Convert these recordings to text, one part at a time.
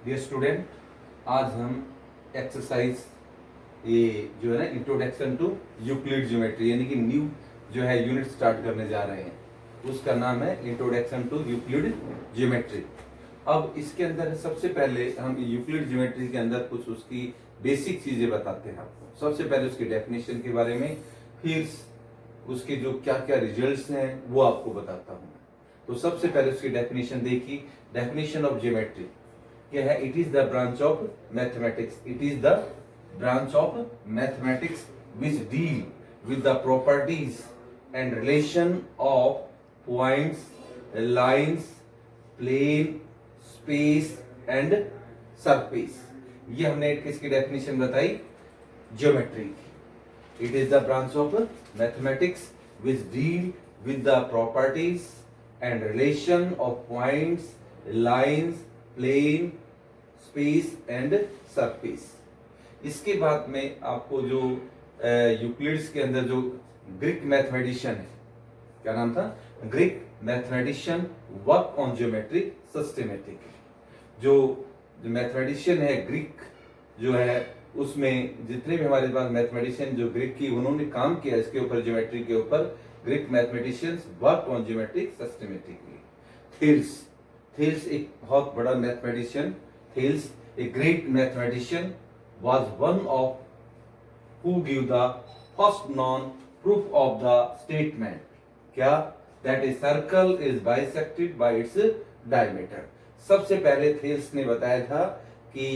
Dear student, आज हम exercise ये जो है ना इंट्रोडक्शन टू यूक्लिड ज्योमेट्री यानी कि न्यू जो है यूनिट स्टार्ट करने जा रहे हैं। उसका नाम है इंट्रोडक्शन टू यूक्लिड ज्योमेट्री। अब इसके अंदर सबसे पहले हम यूक्लिड ज्योमेट्री के अंदर कुछ उसकी बेसिक चीजें बताते हैं आपको। सबसे पहले उसकी डेफिनेशन के बारे में, फिर उसके जो क्या क्या रिजल्ट्स हैं वो आपको बताता हूँ। तो सबसे पहले उसकी डेफिनेशन देखिए। डेफिनेशन ऑफ ज्योमेट्री क्या है? It is the branch of mathematics. It is the branch of mathematics which deal with the properties and relation of points, lines, plane, space and surface। ये हमने किसकी डेफिनेशन बताई? Geometry की। It is the branch of mathematics which deal with the properties and relation of points, lines, plane, space and surface। इसके बाद में आपको जो यूक्लिड्स के अंदर जो ग्रीक मैथमेटिशियन है, क्या नाम था? Greek mathematician work on geometry systematically. जो मैथमेटिशियन है ग्रीक जो है, उसमें जितने भी हमारे पास मैथमेटिशियन जो ग्रीक की उन्होंने काम किया इसके ऊपर, ज्योमेट्री के ऊपर, Greek mathematicians work on geometry systematically. Thales, Thales एक बहुत बड़ा mathematician, Thales a great mathematician was one of who give the first known proof of the statement क्या? that a circle is bisected by its diameter। सबसे पहले Thales ने बताया था कि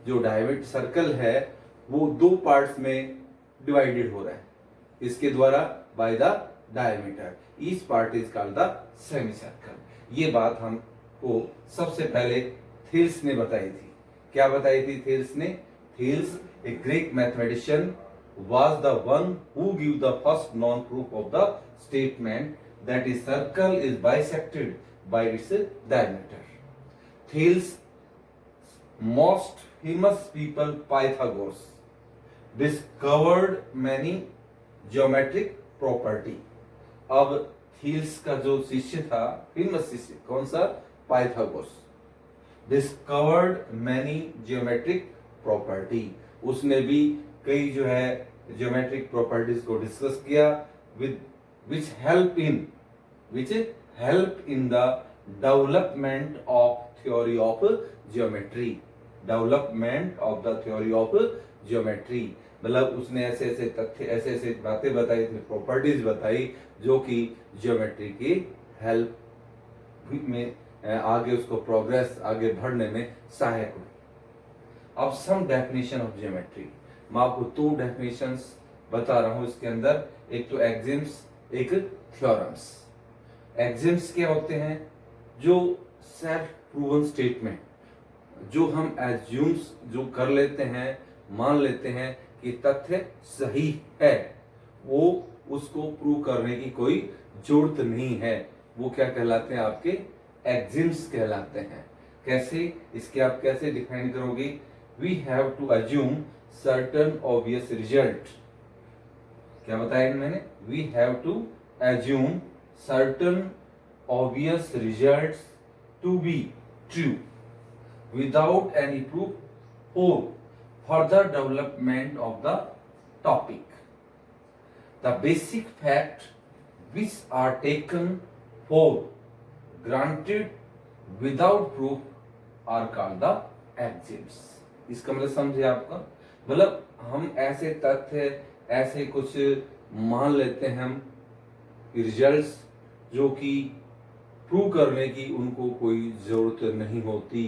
जो डायमीटर सर्कल है वो दो पार्ट्स में डिवाइडेड हो रहा है इसके द्वारा, by the diameter. Each part is called the semi circle. ये बात हमको सबसे पहले थेल्स ने बताई थी। क्या बताई थी थेल्स ने? Thales, a Greek mathematician, was the one who gave the first known proof of the statement that a circle is bisected by its diameter। Thales most famous people, Pythagoras, discovered many geometric property। अब Thales का जो शिष्य था, famous शिष्य कौन सा? Pythagoras. Discovered many geometric property, उसने भी कई जो है ज्योमेट्रिक प्रॉपर्टीज को डिस्कस किया with which help in the development of theory of geometry. Development of the theory of geometry मतलब उसने ऐसे ऐसे तथ्य, ऐसे ऐसे बातें बताई थी, प्रॉपर्टीज बताई जो कि ज्योमेट्री की हेल्प में आगे उसको प्रोग्रेस, आगे बढ़ने में सहायक हुई। अब सम डेफिनेशन ऑफ ज्योमेट्री, मैं आपको दो डेफिनेशंस बता रहा हूं इसके अंदर। एक तो एक्सिम्स, एक थ्योरम्स। एक्सिम्स क्या होते हैं? जो सेल्फ प्रूवन स्टेटमेंट, जो हम एज्यूम्स जो कर लेते हैं, मान लेते हैं कि तथ्य सही है, वो उसको प्रूव करने की कोई जरूरत नहीं है, वो क्या कहलाते हैं? आपके एक्सिम्स कहलाते हैं। कैसे? इसके आप कैसे डिफाइन करोगे? We have to assume certain obvious result। क्या बताया मैंने? We have to assume certain obvious results to be true without any proof for further development of the topic। The basic facts which are taken for granted without proof are called the axioms। इसका मतलब समझे आपका? मतलब हम ऐसे तथ्य, ऐसे कुछ मान लेते हैं हम रिजल्ट्स जो कि प्रूव करने की उनको कोई जरूरत नहीं होती,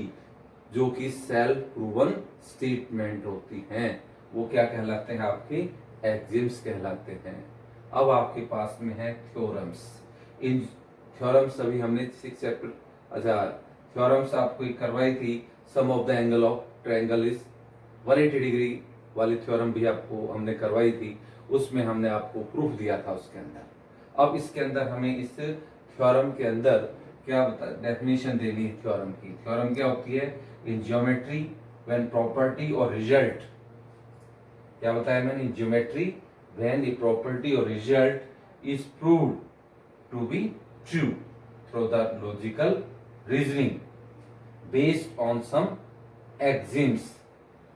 जो कि सेल्फ प्रूवन स्टेटमेंट होती हैं, वो क्या कहलाते हैं? आपके एक्सिम्स कहलाते हैं। अब आपके पास में है थ्योरम्स। इन थ्योरम्स अभी हमने 6 चैप्टर, अच्छा थ्योरम्स आपको करवाई थी। Sum of the angle of triangle is 180 degree वाली थ्योरम भी आपको हमने करवाई थी, उसमें हमने आपको प्रूफ दिया था उसके अंदर। अब इसके अंदर हमें इस थ्योरम के अंदर क्या डेफिनेशन देनी है थ्योरम की। थ्योरम क्या होती है? इन ज्योमेट्री व्हेन प्रॉपर्टी और रिजल्ट, क्या बताया मैंने? In geometry when a property और result is proved to be true through the logical reasoning based on some axioms,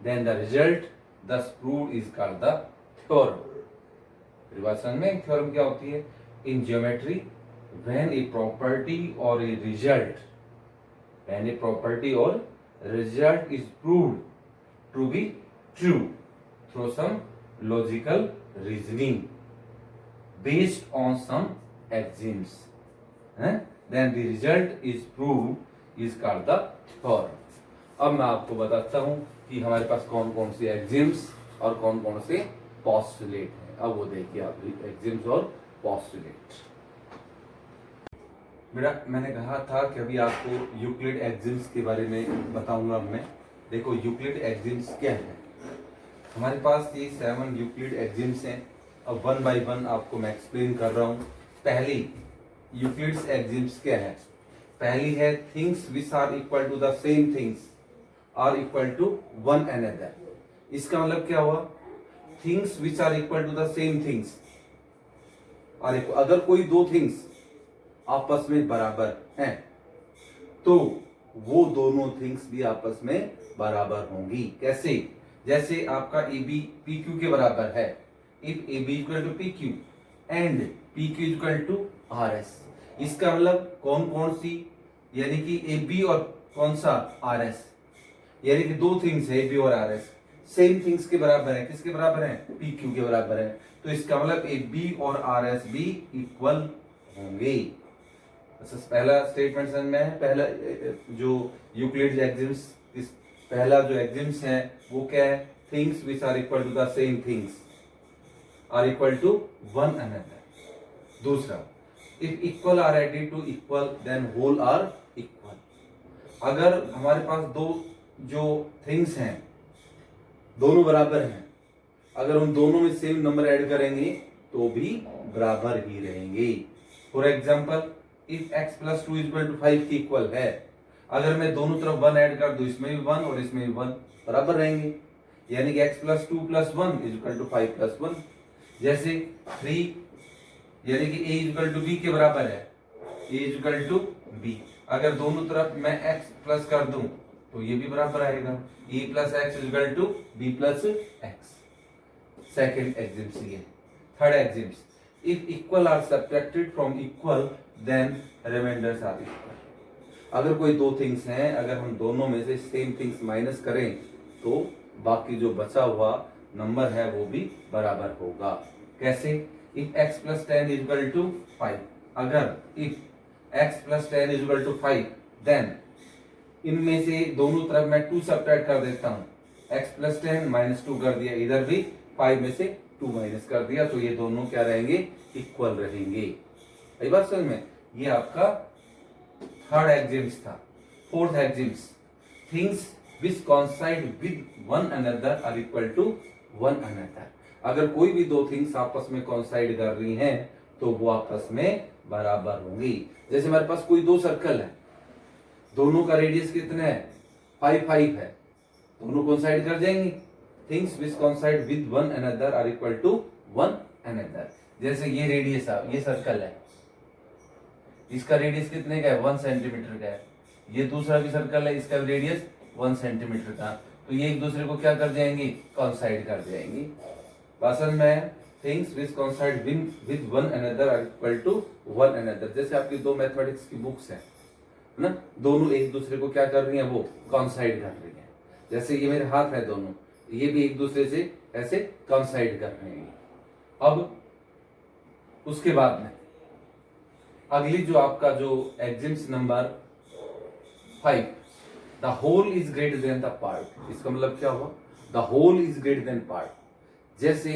then the result thus proved is called the theorem. परिभाषा में theorem क्या होती है? In geometry, when a property or a result is proved to be true through some logical reasoning based on some axioms, then the result is proved is called the theorem. अब मैं आपको बताता हूं कि हमारे पास कौन कौन से एक्सिम्स और कौन कौन से पोस्टुलेट हैं। अब वो देखिए आप, एक्सिम्स और पोस्टुलेट। बेटा मैंने कहा था कि अभी आपको यूक्लिड एक्सिम्स के बारे में बताऊंगा मैं। देखो यूक्लिड एक्सिम्स क्या है। हमारे पास ये 7 यूक्लिड एक्सिम्स हैं। अब 1 बाय 1 आपको मैं एक्सप्लेन कर रहा हूँ। पहली यूक्लिड्स एक्सिम्स क्या है? पहली है things which are equal to the same things are equal to one another. इसका मतलब क्या हुआ? Things which are equal to the same things और अगर कोई दो थिंग्स आपस में बराबर हैं तो वो दोनों थिंग्स भी आपस में बराबर होंगी। कैसे? जैसे आपका ए बी पी क्यू के बराबर है। If A B equal to P Q and P Q equal to R S. इसका मतलब कौन कौन सी, यानी कि ए बी और कौन सा आर एस, यानी कि दो थिंग्स है ए बी और आर एस सेम थिंग्स के बराबर है। किसके बराबर है? पी क्यू के बराबर है। तो इसका मतलब ए बी और आर एस भी इक्वल होंगे। पहला स्टेटमेंट समझ में है। पहला जो यूक्लिड एक्सिम्स, पहला जो एक्सिम्स है वो क्या है? Things which are equal to the same things are equal to one another. दूसरा, if equal are added to equal then whole are equal. अगर हमारे पास दो जो थिंग्स हैं दोनों बराबर हैं, अगर उन दोनों में सेम नंबर ऐड करेंगे तो भी बराबर ही रहेंगे। For example, if x plus 2 equal to 5 की इक्वल है, अगर मैं दोनों तरफ 1 ऐड कर दूं, इसमें भी 1 और इसमें भी 1, बराबर रहेंगे। यानी कि x plus 2 plus 1 equal to 5 plus 1। जैसे 3 यानी कि a इक्वल टू b के बराबर है, a इक्वल टू b। अगर दोनों तरफ मैं x प्लस कर दूं तो ये भी बराबर आएगा, a plus x equal to b plus x. Second axioms ये। Third axioms, if equal are subtracted from equal then remainders are equal. अगर कोई दो थिंग्स हैं, अगर हम दोनों में से सेम थिंग्स माइनस करें तो बाकी जो बचा हुआ नंबर है वो भी बराबर होगा। कैसे? If x plus 10 equal to 5, अगर if x plus 10 equal to 5 then इनमें से दोनों तरफ मैं 2 सब्ट्रैक्ट कर देता हूं। x प्लस 10 माइनस 2 कर दिया, इधर भी 5 में से 2 माइनस कर दिया, तो ये दोनों क्या रहेंगे? इक्वल रहेंगे। यही बात समझ में? ये आपका थर्ड एक्सिम्स था। Fourth axioms, things which coincide with one another are equal to one another. अगर कोई भी दो थिंग्स आपस में कोइंसाइड कर रही हैं तो वो आपस में बराबर होंगी। जैसे हमारे पास कोई दो सर्कल है, दोनों का रेडियस कितना है? 5 है, दोनों कोइंसाइड कर जाएंगी। Things which coincide with one another are equal to one another. जैसे ये रेडियस है, ये सर्कल है, इसका रेडियस कितने का है? 1 सेंटीमीटर का है। ये दूसरा भी सर्कल है, इसका रेडियस 1 सेंटीमीटर का। तो ये एक दूसरे को क्या कर जाएंगी? कोइंसाइड कर जाएंगी। भाषण में things which coincide with one another are equal to one another. जैसे आपकी दो मैथमेटिक्स की बुक्स हैं ना, दोनों एक दूसरे को क्या कर रही हैं? वो कोइंसाइड कर रही हैं। जैसे ये मेरे हाथ है दोनों, ये भी एक दूसरे से ऐसे कोइंसाइड कर रहे हैं। अब उसके बाद में अगली जो आपका जो axioms number 5, the whole is greater than the part. इसका मतलब क्या हुआ? The whole is greater than part. जैसे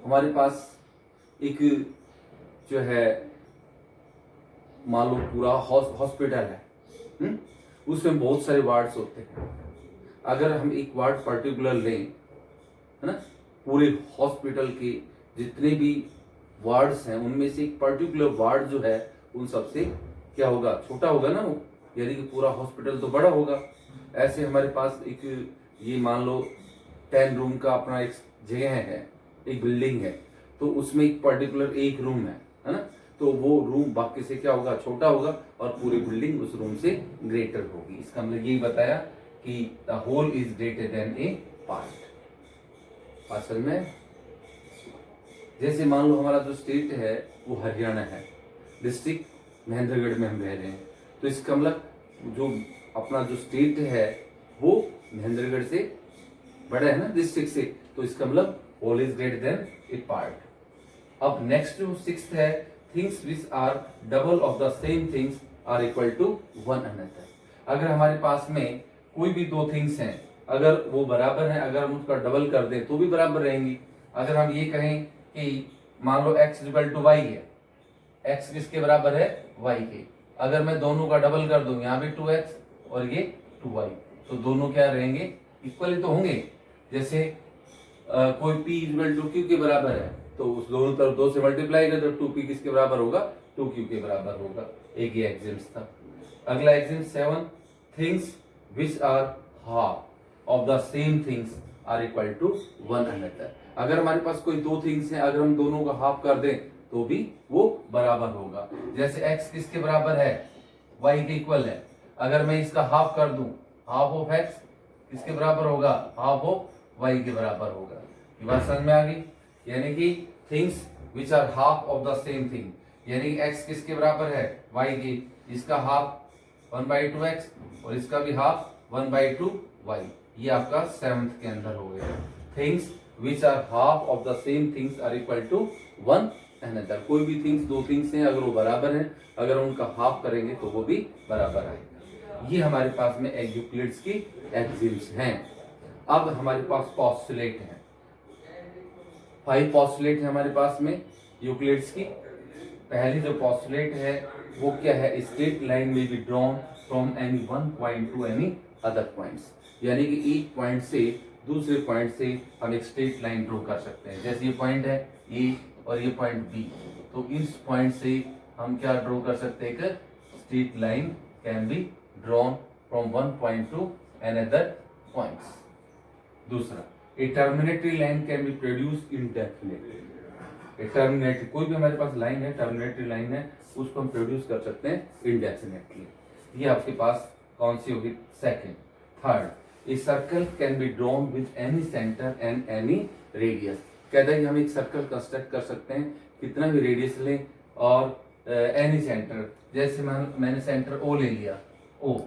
हमारे पास एक जो है मान लो पूरा हॉस्पिटल है, उसमें बहुत सारे वार्ड्स होते हैं। अगर हम एक वार्ड पर्टिकुलर लें, है ना, पूरे हॉस्पिटल के जितने भी वार्ड्स हैं उनमें से एक पर्टिकुलर वार्ड जो है उन सबसे क्या होगा? छोटा होगा ना वो, यानी कि पूरा हॉस्पिटल तो बड़ा होगा। ऐसे हमारे पास एक ये मान लो 10 रूम का अपना एक जगह है, एक बिल्डिंग है, तो उसमें एक पर्टिकुलर एक रूम है ना, तो वो रूम बाकी से क्या होगा? छोटा होगा और पूरी बिल्डिंग उस रूम से ग्रेटर होगी। इसका मतलब यही बताया कि the whole is greater than a part. असल में जैसे मान लो हमारा जो स्टेट है वो हरियाणा है, डिस्ट्रिक्ट महेंद्रगढ़ में हम रह रहे हैं, तो इसका मतलब जो अपना जो स्टेट है वो महेंद्रगढ़ से बड़ा है ना डिस्ट्रिक्ट से, तो इसका मतलब whole is greater than a part. अब नेक्स्ट जो सिक्स्थ है, things which are double of the same things are equal to one another. अगर हमारे पास में कोई भी दो थिंग्स हैं, अगर वो बराबर हैं, अगर हम उसका डबल कर दें तो भी बराबर रहेंगी। अगर हम ये कहें कि मान लो x इक्वल टू वाई है, x किसके बराबर है, y के, अगर मैं दोनों का डबल कर दूं, यहाँ भी 2x और ये 2y, तो दोनों क्या रहेंगे, इक्वल तो होंगे। जैसे कोई p इक्वल टू q के बराबर है, तो उस दोनों तरफ 2 से मल्टीप्लाई कर तो 2p किसके बराबर होगा, 2q के बराबर होगा। एक ये एग्जाम्स था। अगला exam 7, things which are half of the same things are equal to one another. अगर हमारे पास कोई दो थिंग्स हैं, अगर हम दोनों का हाफ कर दें तो भी वो बराबर होगा। जैसे x किसके बराबर है, y के इक्वल है, अगर मैं इसका हाफ कर दूं, हाफ ऑफ x किसके बराबर होगा, हाफ ऑफ y के बराबर होगा। ये बात समझ में आ गई। यानी कि things which are half of the same thing, यानी x किसके बराबर है, y के, इसका हाफ 1/2x और इसका भी हाफ 1/2y। ये आपका 7th के अंदर हो गया। Things which are half of the same things are equal to one another. कोई भी थिंग्स, दो थिंग्स हैं, अगर वो बराबर हैं, अगर उनका हाफ करेंगे तो वो भी बराबर आएगा। ये हमारे पास में यूक्लिड्स की एक्सिम्स हैं। अब हमारे पास पॉस्टुलेट हैं, 5 पॉस्टुलेट है हमारे पास में यूक्लिड्स की। पहली जो पॉस्टुलेट है वो क्या है, स्ट्रेट लाइन में B drawn from any one point to any other points. यानी कि एक पॉइंट से दूसरे पॉइंट से हम एक स्ट्रेट लाइन ड्रॉ कर सकते हैं। जैसे ये पॉइंट है ए और ये पॉइंट बी, तो इस पॉइंट से हम क्या ड्रॉ कर सकते हैं, एक straight line can be drawn from one point to another points. दूसरा, a terminated line can be produce indefinitely. A terminated, कोई भी हमारे पास लाइन है, टर्मिनेटरी लाइन है, उसको हम प्रोड्यूस कर सकते हैं इंडेफिनिटली। ये आपके पास कौन सी होगी, second. Third, a circle can be drawn with any centre and any radius. कहता है कि हम एक सर्कल कंस्ट्रक्ट कर सकते हैं, कितना भी रेडियस लें और एनी सेंटर। जैसे मैंने सेंटर ओ ले लिया, ओ,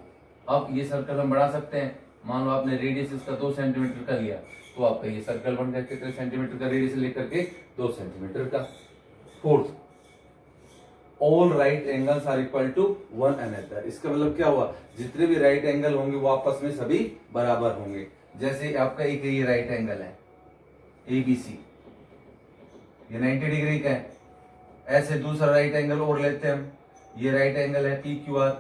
अब ये सर्कल हम बढ़ा सकते हैं। मान लो आपने रेडियस इसका 2 सेंटीमीटर का लिया, तो आपका ये सर्कल बन गया कितने सेंटीमीटर का, रेडियस लेकर के 2 सेंटीमीटर का। Fourth, all right angles are equal to one another. इसका मतलब क्या हुआ, जितने भी राइट एंगल होंगे वो आपस में सभी बराबर होंगे। जैसे आपका एक ये राइट एंगल है ABC, ये 90 डिग्री का है। ऐसे दूसरा राइट एंगल और लेते हैं हम, ये राइट एंगल है PQR।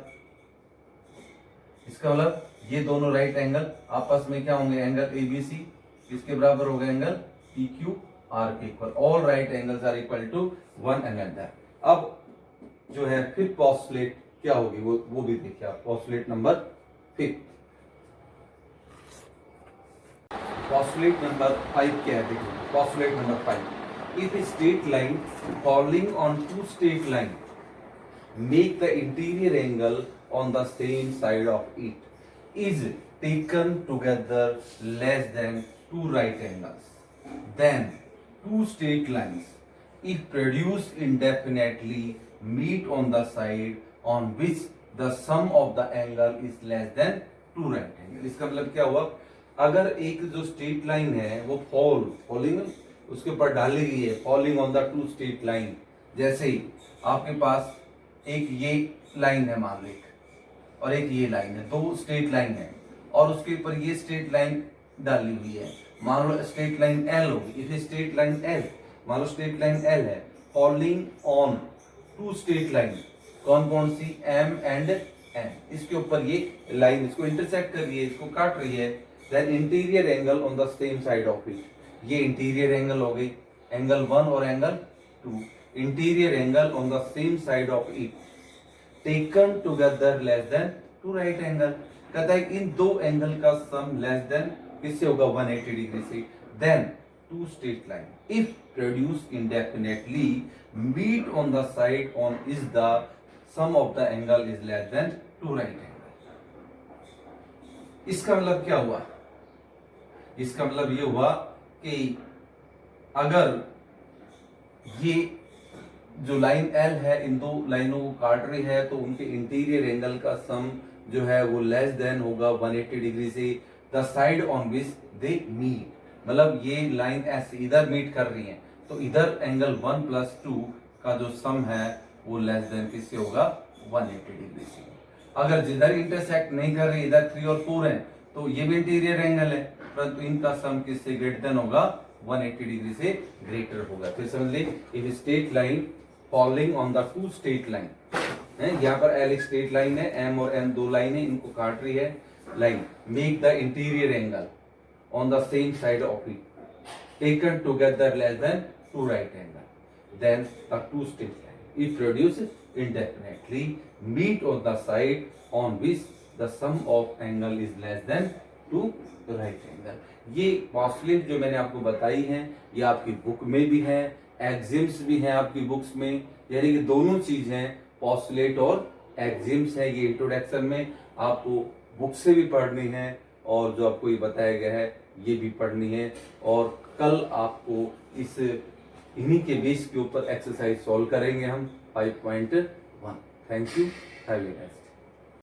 इसका मतलब ये दोनों राइट एंगल आपस में क्या होंगे, एंगल ABC किसके बराबर होगा, एंगल PQR के equal. All right angles are equal to one another. अब जो है फिर पॉस्टुलेट क्या होगी वो भी देखिए आप। पॉस्टुलेट नंबर 5, पॉस्टुलेट नंबर 5 क्या है, देखिए postulate number 5, if a straight line following on two straight line make the interior angle on the same side of it is taken together less than two right angles, then two straight lines, if produced indefinitely, meet on the side on which the sum of the angle is less than two right angles। इसका मतलब क्या हुआ, अगर एक जो straight line है वो falling उसके ऊपर डाली गई है, falling on the two straight line. जैसे ही आपके पास एक ये लाइन है मान लो, और एक ये लाइन है, दो स्ट्रेट लाइन है, और उसके ऊपर ये स्ट्रेट लाइन डाली हुई है। मान लो स्ट्रेट लाइन L होगी, इसे स्ट्रेट लाइन L, मान लो स्ट्रेट लाइन L है, falling on two straight line, कौन कौन सी, M एंड N। इसके ऊपर ये लाइन इसको इंटरसेक्ट कर रही है, इसको काट रही है। Then interior angle on the same side of it, ये इंटीरियर एंगल हो गई, एंगल 1 और angle 2। Interior angle on the same side of it taken together less than two right angle. कहता है इन दो एंगल का सम लेस देन किससे होगा, 180 डिग्री से। Then two straight line if produce indefinitely meet on the side on is the sum of the angle is less than two right angle. इसका मतलब क्या हुआ? इसका मतलब ये हुआ कि अगर ये जो लाइन एल है इन दो लाइनों को काट रही है तो उनके इंटीरियर एंगल का सम जो है वो लेस देन होगा 180 डिग्री से the side on which they meet. मतलब ये लाइन एस इधर मीट कर रही है तो इधर एंगल 1+2 का जो सम है वो लेस देन किससे होगा? 180 डिग्री से। अगर जिधर इंटरसेक्ट नहीं कर रही, इधर 3 और 4 है तो ये भी इंटीरियर एंगल है, परंतु इनका सम किससे ग्रेटर देन होगा? 180 डिग्री से ग्रेटर होगा। फिर समझ ली, if straight line following on the two straight line है, यहाँ पर एल एक स्ट्रेट लाइन है, एम और एन दो लाइन है, इनको काट रही है line, make the interior angle on the same side of it taken together less than two right angle, then the two straight line if produce indefinitely meet on the side on which the sum of angle is less than to right angle। ये postulate जो मैंने आपको बताई हैं ये आपकी book में भी है, एक्सिम्स भी हैं आपकी बुक्स में, यानी कि दोनों चीज हैं, पॉस्टुलेट और एक्सिम्स है। ये इंट्रोडक्शन में आपको बुक से भी पढ़नी है और जो आपको ये बताया गया है ये भी पढ़नी है, और कल आपको इस इन्हीं के बेस के ऊपर एक्सरसाइज सॉल्व करेंगे हम 5.1। Thank you, have a nice day.